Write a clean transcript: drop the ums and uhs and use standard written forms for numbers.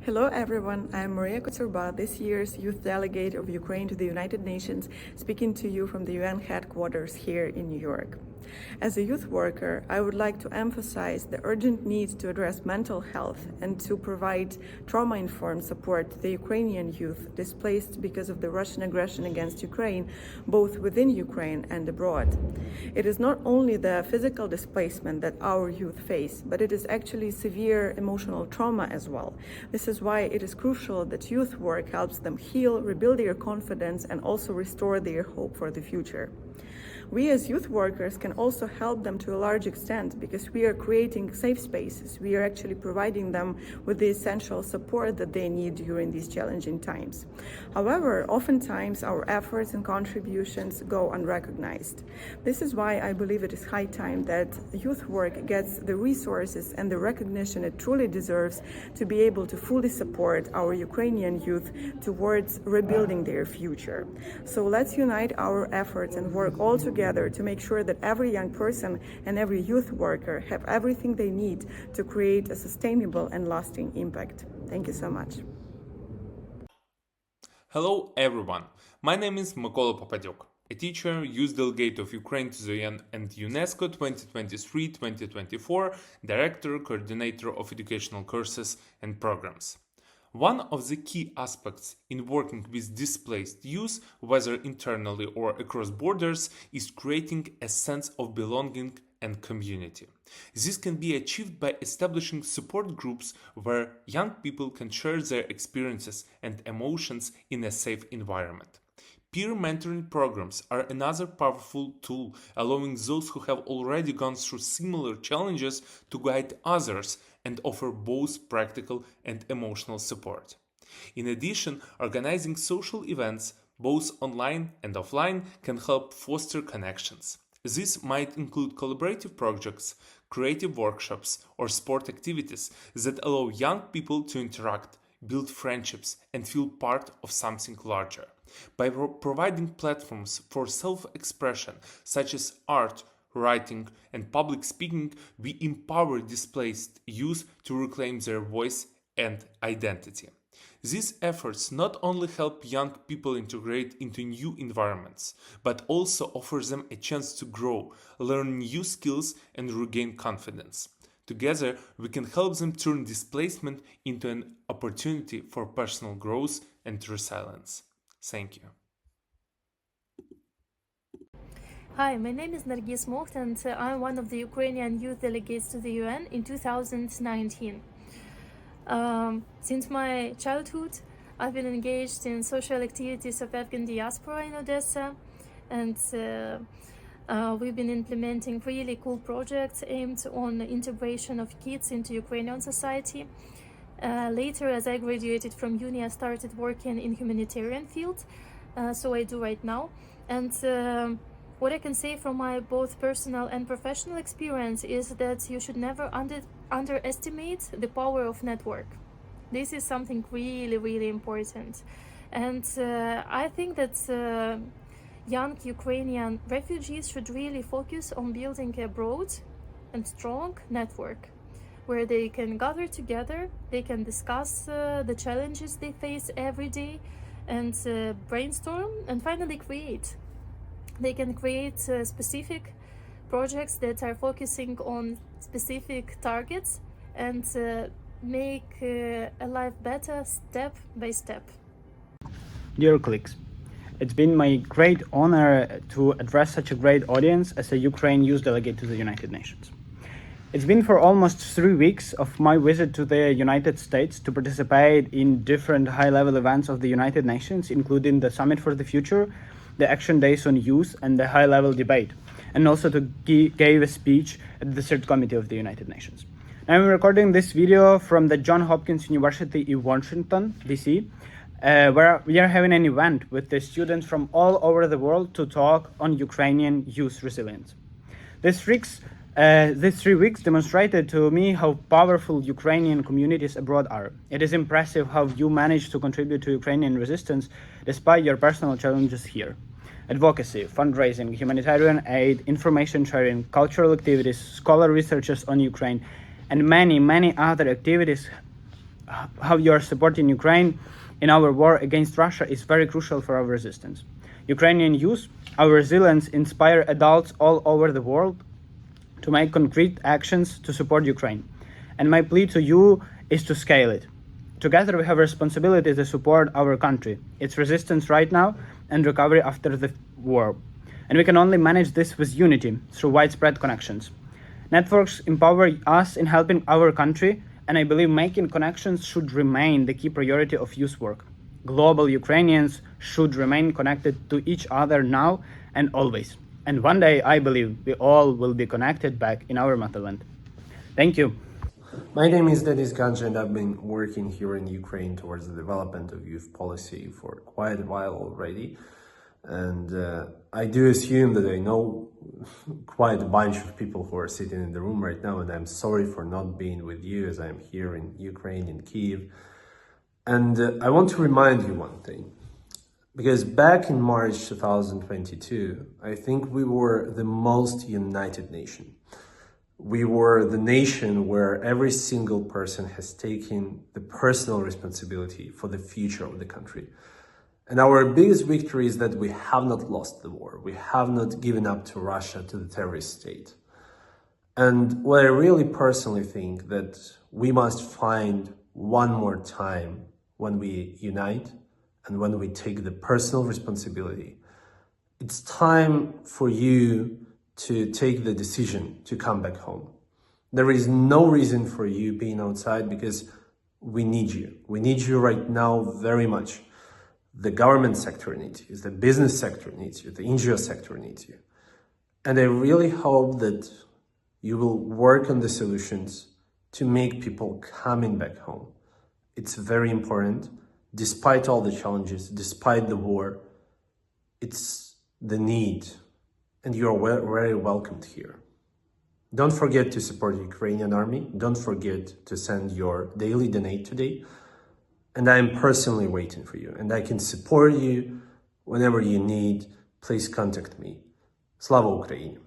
Hello everyone, I'm Maria Koturba, this year's Youth Delegate of Ukraine to the United Nations, speaking to you from the UN headquarters here in New York. As a youth worker, I would like to emphasize the urgent need to address mental health and to provide trauma-informed support to the Ukrainian youth displaced because of the Russian aggression against Ukraine, both within Ukraine and abroad. It is not only the physical displacement that our youth face, but it is actually severe emotional trauma as well. This is why it is crucial that youth work helps them heal, rebuild their confidence, and also restore their hope for the future. We as youth workers can also help them to a large extent because we are creating safe spaces. We are actually providing them with the essential support that they need during these challenging times. However, oftentimes our efforts and contributions go unrecognized. This is why I believe it is high time that youth work gets the resources and the recognition it truly deserves to be able to fully support our Ukrainian youth towards rebuilding their future. So let's unite our efforts and work all together to make sure that every young person and every youth worker have everything they need to create a sustainable and lasting impact. Thank you so much. Hello everyone, my name is Mykola Popadyuk, a teacher, youth delegate of Ukraine to the UN and UNESCO 2023-2024, director, coordinator of educational courses and programs. One of the key aspects in working with displaced youth, whether internally or across borders, is creating a sense of belonging and community. This can be achieved by establishing support groups where young people can share their experiences and emotions in a safe environment. Peer mentoring programs are another powerful tool, allowing those who have already gone through similar challenges to guide others and offer both practical and emotional support. In addition, organizing social events, both online and offline, can help foster connections. This might include collaborative projects, creative workshops, or sport activities that allow young people to interact, build friendships, and feel part of something larger. By providing platforms for self-expression, such as art, writing, and public speaking, we empower displaced youth to reclaim their voice and identity. These efforts not only help young people integrate into new environments, but also offer them a chance to grow, learn new skills, and regain confidence. Together, we can help them turn displacement into an opportunity for personal growth and resilience. Thank you. Hi, my name is Nargis Moht and I'm one of the Ukrainian Youth Delegates to the UN in 2019. Since my childhood, I've been engaged in social activities of Afghan diaspora in Odessa, and we've been implementing really cool projects aimed on the integration of kids into Ukrainian society. Later, as I graduated from uni, I started working in humanitarian field, so I do right now. And what I can say from my both personal and professional experience is that you should never underestimate the power of network. This is something really, really important. And I think that young Ukrainian refugees should really focus on building a broad and strong network where they can gather together, they can discuss the challenges they face every day and brainstorm and finally create. They can create specific projects that are focusing on specific targets and make a life better step by step. Dear colleagues, it's been my great honor to address such a great audience as a Ukraine Youth Delegate to the United Nations. It's been for almost 3 weeks of my visit to the United States to participate in different high-level events of the United Nations, including the Summit for the Future, the Action Days on Youth, and the high-level debate, and also to give a speech at the Third Committee of the United Nations. I'm recording this video from the Johns Hopkins University in Washington, D.C., where we are having an event with the students from all over the world to talk on Ukrainian youth resilience. These 3 weeks demonstrated to me how powerful Ukrainian communities abroad are. It is impressive how you managed to contribute to Ukrainian resistance despite your personal challenges here. Advocacy, fundraising, humanitarian aid, information sharing, cultural activities, scholar researchers on Ukraine, and many, many other activities how you are supporting Ukraine in our war against Russia is very crucial for our resistance. Ukrainian youth, our resilience inspire adults all over the world to make concrete actions to support Ukraine. And my plea to you is to scale it. Together we have a responsibility to support our country, its resistance right now and recovery after the war. And we can only manage this with unity through widespread connections. Networks empower us in helping our country, and I believe making connections should remain the key priority of youth work. Global Ukrainians should remain connected to each other now and always. And one day, I believe, we all will be connected back in our motherland. Thank you. My name is Denis Ganja, and I've been working here in Ukraine towards the development of youth policy for quite a while already. And I do assume that I know quite a bunch of people who are sitting in the room right now, and I'm sorry for not being with you as I'm here in Ukraine, in Kyiv. And I want to remind you one thing, because back in March 2022, I think we were the most united nation. We were the nation where every single person has taken the personal responsibility for the future of the country. And our biggest victory is that we have not lost the war. We have not given up to Russia, to the terrorist state. And what I really personally think that we must find one more time when we unite and when we take the personal responsibility. It's time for you to take the decision to come back home. There is no reason for you being outside because we need you. We need you right now very much. The government sector needs you, the business sector needs you, the NGO sector needs you. And I really hope that you will work on the solutions to make people coming back home. It's very important, despite all the challenges, despite the war, it's the need, and you are very welcomed here. Don't forget to support the Ukrainian army. Don't forget to send your daily donate today. And I am personally waiting for you, and I can support you whenever you need. Please contact me. Slava Ukraini!